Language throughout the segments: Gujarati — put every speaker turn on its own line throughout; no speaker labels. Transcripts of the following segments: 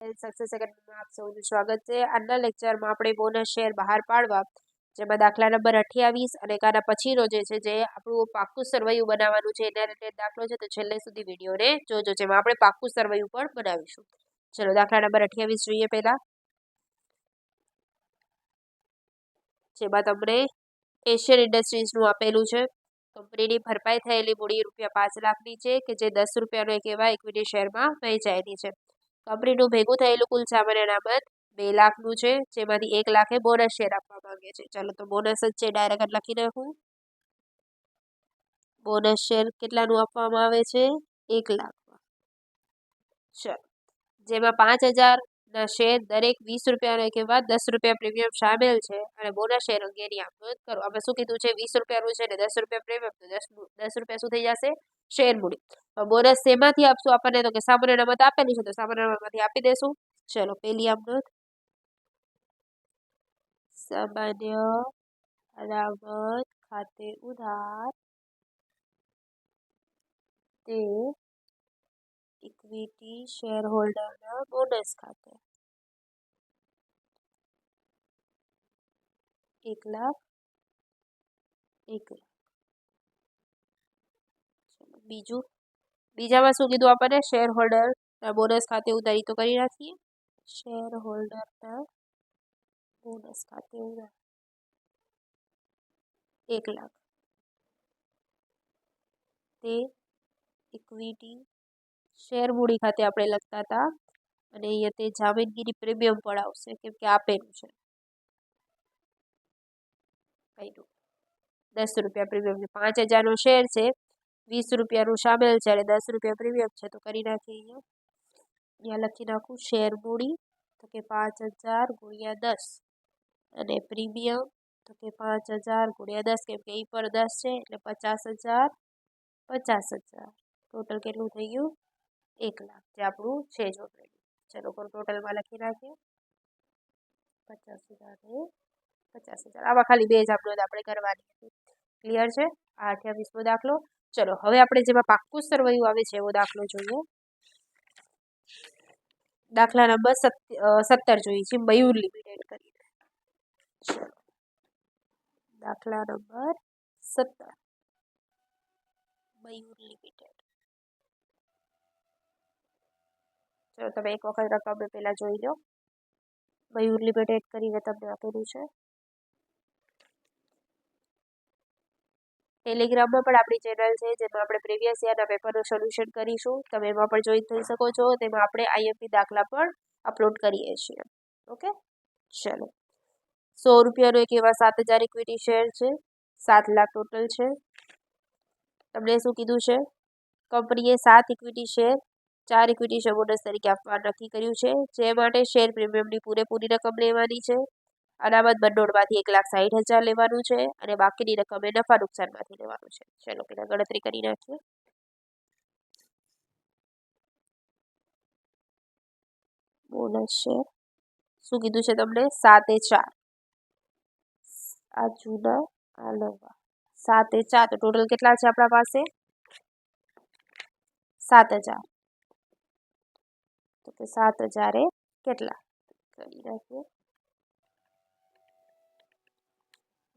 સક્સેસ એકેડમીમાં આપ સૌનું સ્વાગત છે. આજના લેક્ચરમાં આપણે બોનસ શેર બહાર પાડવા, જેમાં દાખલા નંબર 28 અને આના પછીનો જે છે જે આપણું પાક્કું સરવૈયું બનાવવાનું છે એના રિલેટેડ દાખલો છે. તો છેલ્લે સુધી વિડીયોને જોજો, જેમાં આપણે પાક્કું સરવૈયું પણ બનાવીશું. ચલો દાખલા નંબર 28 જોઈએ પહેલા, જેમાં તમને એશિયન ઇન્ડસ્ટ્રીઝનું આપેલું છે. કંપનીની ભરપાઈ થયેલી મૂડી ₹5 લાખની છે કે જે 10 રૂપિયાનો એક એવા ઇક્વિટી શેરમાં વહેંચાયેલી છે. કંપનીનું ભેગું થયેલું કુલ સામાન્ય અનામત 2 લાખનું છે, જેમાંથી 1 લાખે બોનસ શેર આપવા માંગે છે. ચાલો તો બોનસ જ છે, ડાયરેક્ટ લખી નાખું. બોનસ શેર કેટલાનું આપવામાં આવે છે? 1 લાખમાં. ચલો, જેમાં 5000ના શેર દરેક 20 રૂપિયાનો એક એવા 10 રૂપિયા પ્રીમિયમ સામેલ છે અને બોનસ શેર અંગેની આપ કરો. આમાં શું કીધું છે? 20 રૂપિયાનું છે ને 10 રૂપિયા પ્રીમિયમ, તો 10 રૂપિયા શું થઈ જશે? શેર મૂડી. બોનસ શેમાંથી આપશું આપણને? તો કે સામાન્ય અનામત આપેલી છે તો સામાન્ય અનામતમાંથી આપી દેશું. ચલો પેલી અનામત, સામાન્ય અનામત ખાતે ઉધાર તે ઇક્વિટી શેર હોલ્ડરના બોનસ ખાતે 1 લાખ 1 લાખ. બીજામાં શું કીધું આપણને? શેર હોલ્ડરના બોનસ ખાતે ઉધારી તો કરી નાખીએ. શેર હોલ્ડરના બોનસ ખાતે ઉધાર 1 લાખ તે ઇક્વિટી શેર મૂડી ખાતે આપણે લખતા હતા અને અહીંયા તે જામીનગીરી પ્રીમિયમ પણ આવશે કેમ કે આપેલું છે. 10 રૂપિયા પ્રીમિયમ, 5000નો શેર છે, 20 રૂપિયાનું સામેલ છે અને 10 રૂપિયા પ્રીમિયમ છે. તો કરી નાખીએ, અહીંયા લખી નાખું શેર મૂડી તો કે 5000 ગુણ્યા 10 અને પ્રીમિયમ તો કે 5000 ગુણ્યા 10, કેમ કે એ પર 10 છે એટલે 50000 50000. ટોટલ કેટલું થઈ ગયું? 1 લાખ, જે આપણું છે જ ઓલરેડી. ચલો ટોટલમાં લખી નાખીએ 50000 ને 50000. આમાં ખાલી 2 જ આપણે કરવાની હતી. ક્લિયર છે? આ 28મો દાખલો. ચલો હવે આપણે જેમાં પાક્કું સરવૈયું આવે છે એવો દાખલો જોઈએ. દાખલા નંબર 17 જોઈએ છે, મયુર લિમિટેડ કરીને. દાખલા નંબર 17, મયુર લિમિટેડ. ચલો તમે એક વખત રકમ પહેલા જોઈ લો. મયુર લિમિટેડ કરીને તમને આપેલું છે. ટેલિગ્રામમાં પણ આપણી ચેનલ છે જેમાં આપણે પ્રીવિયસ યરના પેપરનું સોલ્યુશન કરીશું. તમે એમાં પણ જોઈન થઈ શકો છો. તેમાં આપણે આઈએમપી દાખલા પણ અપલોડ કરીએ છીએ. ઓકે, ચલો. 100 રૂપિયાનો એક એવા 7000 ઇક્વિટી શેર છે, 7 લાખ ટોટલ છે. તમને શું કીધું છે? કંપનીએ 7 equity share 4 equity share bonus તરીકે આપવા નક્કી કર્યું છે, જે માટે શેર પ્રીમિયમની પૂરેપૂરી રકમ લેવાની છે. અનામત ભંડોળમાંથી 1,60,000 લેવાનું છે અને બાકીની રકમ એ નફા નુકસાનમાંથી લેવાનું છે. ચલો પેલા ગણતરી કરી નાખીએ. બોનસ શેર શું કીધું છે તમને? 7 એ 4, આ જૂના આ નવા. 7 એ 4 તો ટોટલ કેટલા છે આપણા પાસે? 7000. તો કે 7000 એ કેટલા? કરી નાખીએ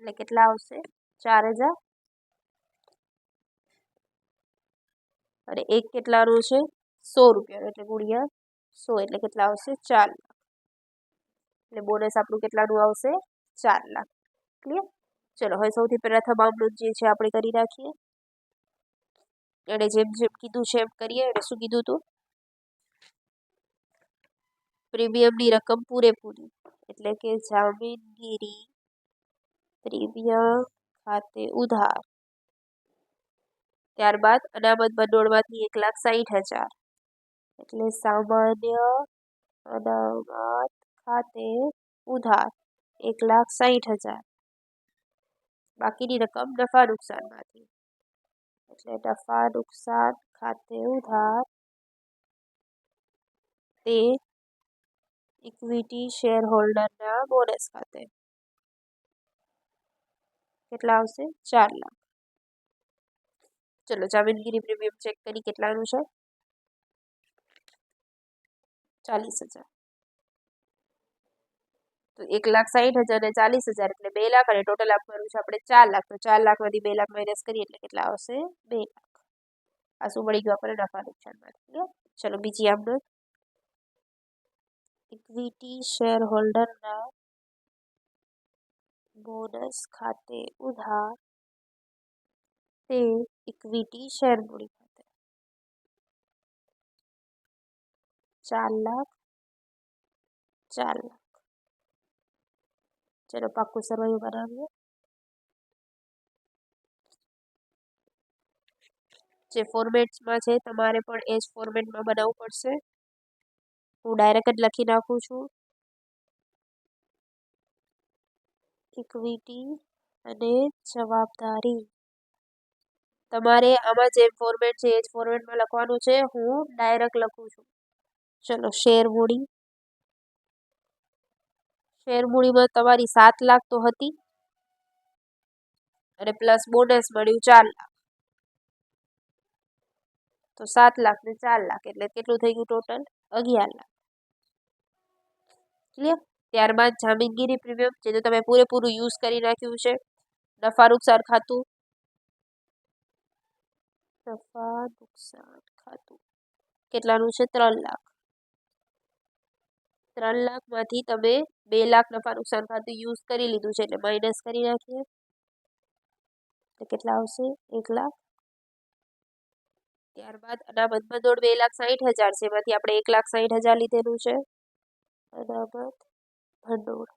એટલે કેટલા આવશે? 4000. અને એક કેટલાનું છે? 100 રૂપિયાનું, એટલે ગુણ્યા 100 એટલે કેટલા આવશે? 4 લાખ. એટલે બોનસ આપણું કેટલાનું આવશે? 4 લાખ. ક્લિયર? ચલો હવે સૌથી પહેલા તમામનું જે છે આપણે કરી નાખીએ અને જેમ જેમ કીધું છે એમ કરીએ. અને શું કીધું હતું? પ્રીમિયમની રકમ પૂરેપૂરી, એટલે કે જામીનગીરી પ્રીમિયમ ખાતે ઉધાર. ત્યારબાદ અનામત ભંડોળમાંથી 1,60,000, એટલે સામાન્ય અનામત ખાતે ઉધાર 1,60,000. બાકીની રકમ નફા નુકસાનમાંથી, એટલે નફા નુકસાન ખાતે ઉધાર તે ઇક્વિટી શેર હોલ્ડરના બોનસ ખાતે કેટલા આવશે? 4 લાખ. ચલો જામીનગીરી પ્રીમિયમ ચેક કરી કેટલાનું છે. 40,000. તો 1,60,000 ને 40,000 એટલે 2 લાખ અને ટોટલ આપવાનું છે આપણે 4 લાખ. તો 4 લાખમાંથી 2 લાખ માઇનસ કરીએ એટલે કેટલા આવશે? 2 લાખ. આ શું મળી ગયું આપણને? નફા નુકસાનમાંથી. ચલો બીજી આમનો ઇક્વિટી શેર હોલ્ડરના બોનસ ખાતે ઉધાર તે ઇક્વિટી શેર મૂડી ખાતે 4 લાખ 4 લાખ. ચલો પાક્કું સરવાળું બનાવીએ. જે ફોર્મેટ્સમાં છે તમારે પણ એ જ ફોર્મેટમાં બનાવવું પડશે. હું ડાયરેક્ટ જ લખી નાખું છું. ઇક્વિટી અને જવાબદારી તમારે આમાં જે ફોર્મેટ છે એ જ ફોર્મેટમાં લખવાનું છે. હું ડાયરેક્ટ લખું છું. ચલો શેર મૂડીમાં તમારી 7 લાખ તો હતી અને પ્લસ બોનસ મળ્યું 4 લાખ. તો 7 લાખ ને 4 લાખ એટલે કેટલું થઈ ગયું ટોટલ? 11 લાખ. ક્લિયર? ત્યારબાદ જામીનગીરી પ્રીમિયમ જે તમે પૂરેપૂરું યુઝ કરી નાખ્યું છે. નફા નુકસાન ખાતું કેટલાનું છે? 3 લાખ. 3 લાખમાંથી તમે 2 લાખ નફા નુકસાન ખાતું યુઝ કરી લીધું છે એટલે માઇનસ કરી નાખીએ તો કેટલા આવશે? 1 લાખ. ત્યારબાદ અનામત ભંડોળ 2,60,000 છે એમાંથી આપણે 1,60,000 લીધેલું છે. અનામત ભંડોળ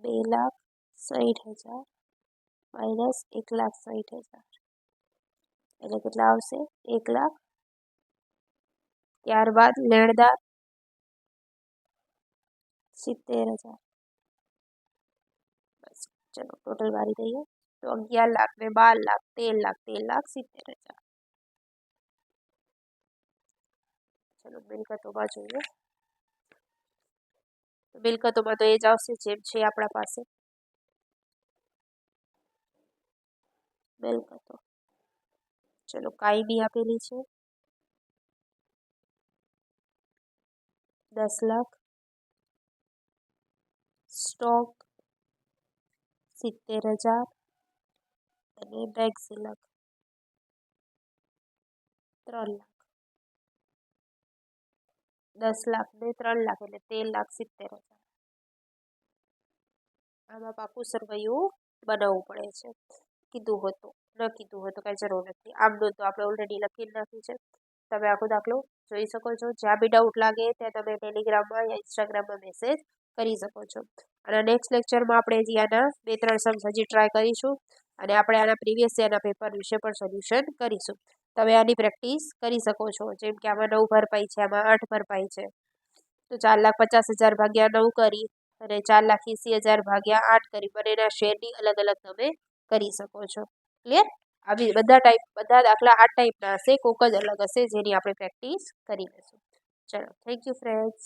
2,60,000 માઇનસ 1,60,000 એટલે કેટલા આવશે? 1 લાખ. ત્યારબાદ લેણદાર 70,000. બસ ચલો ટોટલ વારી દઈએ તો 11 લાખ ને 12 લાખ 13,70,000. ચલો મિલકતોમાં જોઈએ. મિલકતોમાં તો એ જ આવશે જેમ છે આપણા પાસે. મિલકતો ચલો કાયમી આપેલી છે 10 લાખ. સ્ટોક 70,000 અને બેંક સિલક 3 લાખ. 10 લાખ ને 3 લાખ એટલે 13,70,000. આમાં પાકું સરવૈયું બનાવવું પડે છે. કીધું હતું ન કીધું હોય તો કાંઈ જરૂર નથી. આમનું તો આપણે ઓલરેડી લખી નાખ્યું છે. તમે આખો દાખલો જોઈ શકો છો. જ્યાં બી ડાઉટ લાગે ત્યાં તમે ટેલિગ્રામમાં યા ઇન્સ્ટાગ્રામમાં મેસેજ કરી શકો છો. અને નેક્સ્ટ લેક્ચરમાં આપણે હજી આના 2-3 સમ્સ હજી ટ્રાય કરીશું અને આપણે આના પ્રીવિયસ યરના પેપર વિશે પણ સોલ્યુશન કરીશું. તમે આની પ્રેક્ટિસ કરી શકો છો. જેમ કે આમાં 9 ભરપાઈ છે, આમાં 8 ભરપાઈ છે. તો 4,50,000 ભાગ્યા 9 કરી અને 4,80,000 ભાગ્યા 8 કરી બંનેના શેરની અલગ અલગ તમે કરી શકો છો. ક્લિયર? આવી બધા દાખલા આ ટાઈપના હશે, કોક જ અલગ હશે જેની આપણે પ્રેક્ટિસ કરી લઈશું. ચલો થેન્ક યુ ફ્રેન્ડ્સ.